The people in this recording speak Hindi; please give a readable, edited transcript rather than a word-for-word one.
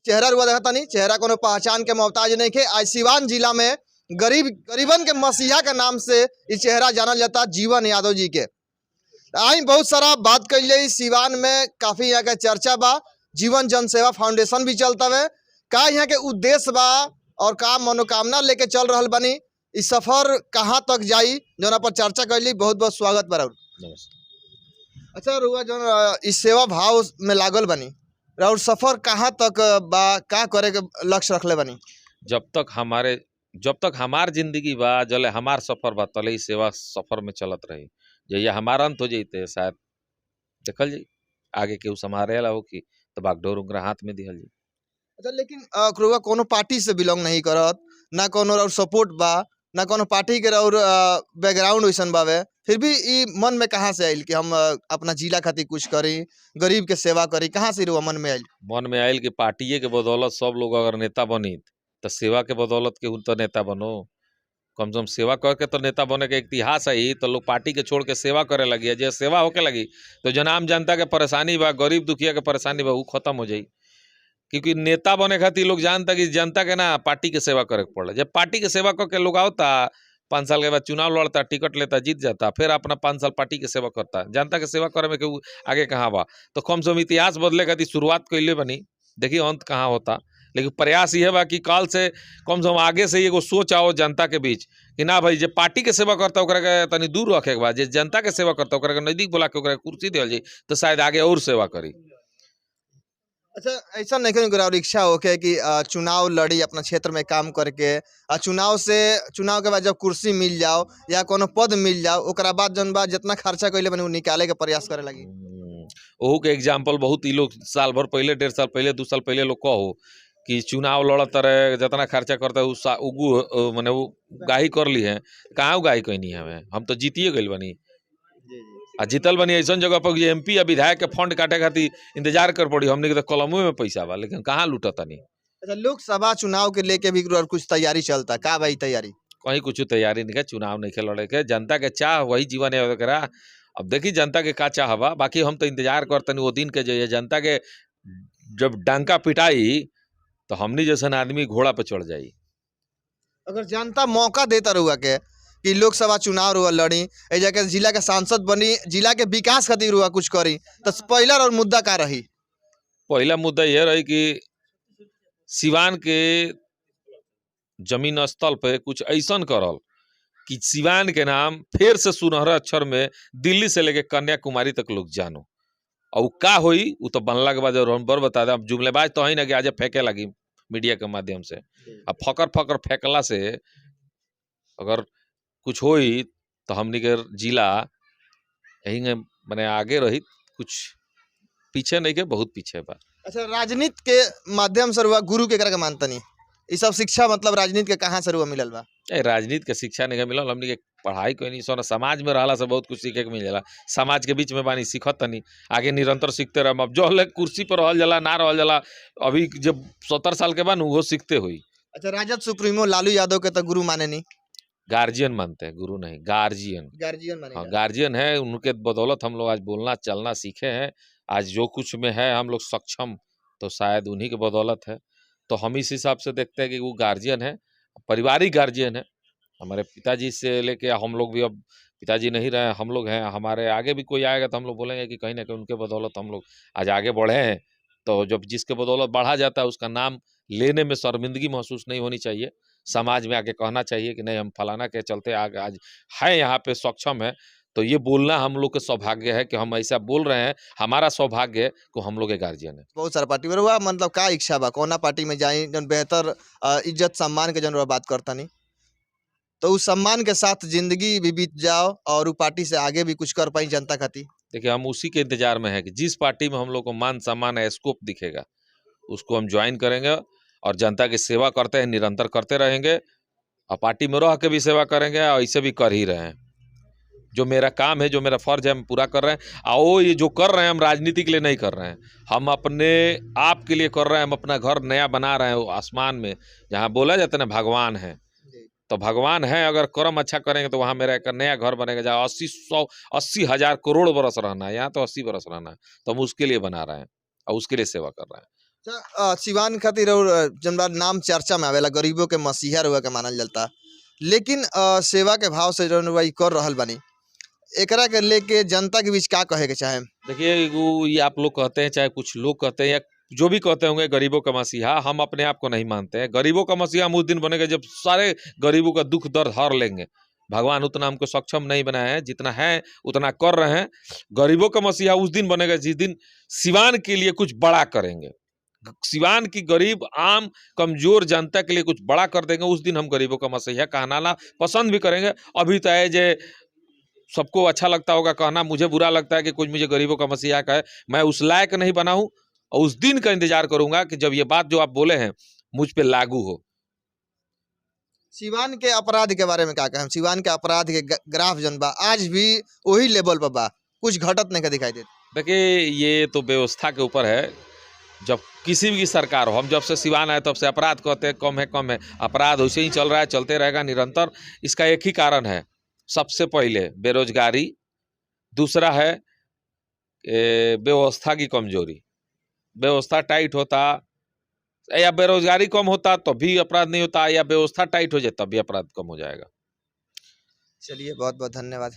चेहरा रुआ देखता नहीं, चेहरा कोनो पहचान के मोहताज नहीं के। आज सिवान जिला में गरीबन के मसीहा के नाम से ये चेहरा जानल जाता जीवन यादव जी के। आई बहुत सारा बात कर ली, सिवान में काफी यहाँ के चर्चा बा, जीवन जन सेवा फाउंडेशन भी चलता है। का यहाँ के उद्देश्य बा और का मनोकामना लेके चल रहा बनी, इस सफर कहाँ तक जाई जो पर चर्चा कर ली। बहुत बहुत स्वागत बा। अच्छा रुआ जो इस सेवा भाव में लागल बनी और सफर कहाँ तक बा, का करे के लक्ष्य रखले बनी? जब तक हमार जिंदगी बा जले हमार सफर बा तले ही सेवा सफर में चलत रही। जैया हमार अंत हो जाते शायद देखल जी आगे के समारे ला हो कि तो बागडोर उनका हाथ में दिहल जी। अच्छा लेकिन रुआ कोनो पार्टी से बिलोंग नहीं करत, ना कोनो और सपोर्ट बा, ना कोनो पार्टी के और बैकग्राउंड वैसन बावे, फिर भी ई मन में कहाँ से आयल कि हम अपना जिला खातिर कुछ करी, गरीब के सेवा करी? कहाँ से रुआ मन में आयल? मन में आयल कि पार्टी के बदौलत सब लोग अगर नेता बनी तो सेवा के बदौलत के तो नेता बनो। कम से कम सेवा करके तो नेता बने के इतिहास है ही, तो लोग पार्टी के छोड़ के सेवा करे लगी है। जो सेवा होके लगी तो जन आम जनता के परेशानी बा, गरीब दुखिया के परेशानी बा, वो खत्म हो जाई। क्योंकि नेता बने खातिर लोग जानता कि जनता के ना पार्टी के सेवा करे के पड़े। जब पार्टी के सेवा करके लोग आवता 5 साल के बाद चुनाव लड़ता, टिकट लेता, जीत जाता, फिर अपना 5 साल पार्टी के सेवा करता। जनता के सेवा करे में केहू आगे कहाँ बा? तो कम से कम इतिहास बदले खातिर शुरुआत कैले बनी, देखिए अंत कहाँ होता। लेकिन प्रयास यह बा कि काल से कम आगे से एगो सोच आओ जनता के बीच कि ना भाई जे पार्टी के सेवा करता ओकरा के तनी दूर रखे के बाद, जे जनता के सेवा करता ओकरा के नजदीक बुला के ओकरा कुर्सी देल जाए तो शायद आगे और सेवा करी। अच्छा ऐसा नहीं करें और इच्छा हो के कि चुनाव लड़ी अपना क्षेत्र में काम करके, चुनाव के बाद जब कुर्सी मिल जाओ या कोनो पद मिल जाओ ओकरा बाद जन बा जितना खर्चा कैले बने निकाले के प्रयास करे लगी? ओहू के एग्जाम्पल बहुत ही लोग साल भर पहले, 1.5 साल पहले, 2 साल पहले लोग कहो कि चुनाव लड़त रहे, जितना खर्चा करता है उगू मैंने वो गाही कर ली है। कहाँ गाही कोई नहीं हमें, हम तो जीतिए गई बनी आ जीतल बनी ऐसा जगह पर MP या विधायक के फंड काटे खातिर इंतजार कर पड़ी। हमने के तो कलमों में पैसा बा, लेकिन कहाँ लूटता नहीं। अच्छा लोकसभा चुनाव के लेके भी और कुछ तैयारी चलता का भाई? तैयारी कहीं कुछ तैयारी नहीं है, चुनाव नहीं खेल लड़े के, जनता के चाह वही जीवन है करा। अब देखी जनता के का चाह बा, बाकी हम तो इंतजार करते नहीं वो दिन के जो जनता के जब डंका पिटाई तो हमनी जैसन आदमी घोड़ा पे चढ़ जाई। अगर जनता मौका देता रहुआ के कि लोकसभा चुनाव रुआ लड़ी, ए जाके जिला के सांसद बनी, जिला के विकास खातिर रुआ कुछ करी, तो पहला और मुद्दा का रही? पहला मुद्दा यह रही कि सिवान के जमीन स्थल पे कुछ ऐसा करल कि सिवान के नाम फिर से सुनहरा अक्षर में दिल्ली से लेके कन्याकुमारी तक लोग जानो। और का होई वो तो बनला के बाद हम बर बता दे। अब जुमलेबाज तो ही ना कि आज फेंके लगी मीडिया के माध्यम से। अब फकर फेंकला से अगर कुछ होई तो हमनी के जिला यही मैंने आगे रही, कुछ पीछे नहीं के, बहुत पीछे बा। अच्छा राजनीति के माध्यम से रुआ गुरु के करके मानता नहीं, ये सब शिक्षा मतलब राजनीति के कहाँ से रुआ मिलल बा? राजनीति के शिक्षा नहीं मिलल, हमनी के पढ़ाई कोई नहीं सोना, समाज में रहला से बहुत कुछ सीखे के मिलेला। समाज के बीच में बानी सीखत तनी, आगे निरंतर सीखते रह। अब जो कुर्सी पर रहल जाला ना रहल जाला, अभी जब 70 साल के बाद वो सीखते हुई। अच्छा राजद सुप्रीमो लालू यादव के तो गुरु माने नहीं? गार्जियन मानते हैं, गुरु नहीं, गार्जियन माने। हाँ गार्जियन है, उनके बदौलत हम लोग आज बोलना चलना सीखे हैं। आज जो कुछ में है हम लोग सक्षम तो शायद उन्हीं के बदौलत है। तो हम इस हिसाब से देखते हैं कि वो गार्जियन है, पारिवारिक गार्जियन है। हमारे पिताजी से लेके हम लोग भी, अब पिताजी नहीं रहे, हम लोग हैं, हमारे आगे भी कोई आएगा तो हम लोग बोलेंगे कि कहीं ना कहीं उनके बदौलत हम लोग आज आगे बढ़े हैं। तो जब जिसके बदौलत बढ़ा जाता है उसका नाम लेने में शर्मिंदगी महसूस नहीं होनी चाहिए। समाज में आके कहना चाहिए कि नहीं हम फलाना के चलते आगे आज है, यहाँ पे सक्षम है। तो ये बोलना हम लोग के सौभाग्य है कि हम ऐसा बोल रहे हैं, हमारा सौभाग्य है कि हम लोग के गार्जियन है। बहुत सारा पार्टी में हुआ, मतलब का इच्छा बा कोना पार्टी में जाई जन बेहतर इज्जत सम्मान के जन बात करता नहीं, तो उस सम्मान के साथ जिंदगी भी बीत जाओ और वो पार्टी से आगे भी कुछ कर पाई जनता खातिर? देखिए हम उसी के इंतजार में है कि जिस पार्टी में हम लोग को मान सम्मान है, स्कोप दिखेगा, उसको हम ज्वाइन करेंगे और जनता की सेवा करते हैं, निरंतर करते रहेंगे और पार्टी में रह के भी सेवा करेंगे और ऐसे भी कर ही रहे हैं। जो मेरा काम है, जो मेरा फर्ज है, हम पूरा कर रहे हैं। और ये जो कर रहे हैं हम राजनीति के लिए नहीं कर रहे हैं, हम अपने आप के लिए कर रहे हैं। हम अपना घर नया बना रहे हैं आसमान में, जहाँ बोला जाता है ना भगवान है, तो भगवान है। अगर कर्म अच्छा करेंगे तो वहाँ मेरा एक नया घर बनेगा जहाँ 80,000 करोड़ बरस रहना है। यहाँ तो 80 बरस रहना है, तो हम उसके लिए बना रहे हैं और उसके लिए सेवा कर रहे हैं। सिवान खातिर और जन बा नाम चर्चा में आवेला गरीबों के मसीहा रुआ के मानल जाता, लेकिन सेवा के भाव से जौन बा ई कर रहल बानी, एकरा के लेके जनता के बीच का कहे के चाहे? देखिए वो ये आप लोग कहते हैं, चाहे कुछ लोग कहते हैं या जो भी कहते होंगे गरीबों का मसीहा, हम अपने आप को नहीं मानते हैं। गरीबों का मसीहा हम उस दिन बनेंगे जब सारे गरीबों का दुख दर्द हर लेंगे। भगवान उतना हमको सक्षम नहीं बनाया है, जितना है उतना कर रहे हैं। गरीबों का मसीहा उस दिन बनेगा जिस दिन सिवान के लिए कुछ बड़ा करेंगे, सिवान की गरीब आम कमजोर जनता के लिए कुछ बड़ा कर देंगे। उस दिन हम गरीबों का मसीहा कहना पसंद भी करेंगे। अभी तो है जे सबको अच्छा लगता होगा कहना, मुझे बुरा लगता है कि कुछ मुझे गरीबों का मसीहा कहे। मैं उस लायक नहीं बना हूं और उस दिन का इंतजार करूंगा कि जब ये बात जो आप बोले हैं मुझ पे लागू हो। सिवान के अपराध के बारे में क्या कहें? सिवान के अपराध के ग्राफ जन बा आज भी वही लेवल पर बा, कुछ घटत नहीं का दिखाई देता। देखिए ये तो व्यवस्था के ऊपर है। जब किसी भी सरकार हो, हम जब से सिवान आए तब से अपराध कहते हैं कम है कम है। अपराध वैसे ही चल रहा है, चलते रहेगा निरंतर। इसका एक ही कारण है, सबसे पहले बेरोजगारी, दूसरा है व्यवस्था की कमजोरी। व्यवस्था टाइट होता या बेरोजगारी कम होता तो भी अपराध नहीं होता, या व्यवस्था टाइट हो जाए तब भी अपराध कम हो जाएगा। चलिए, बहुत बहुत धन्यवाद।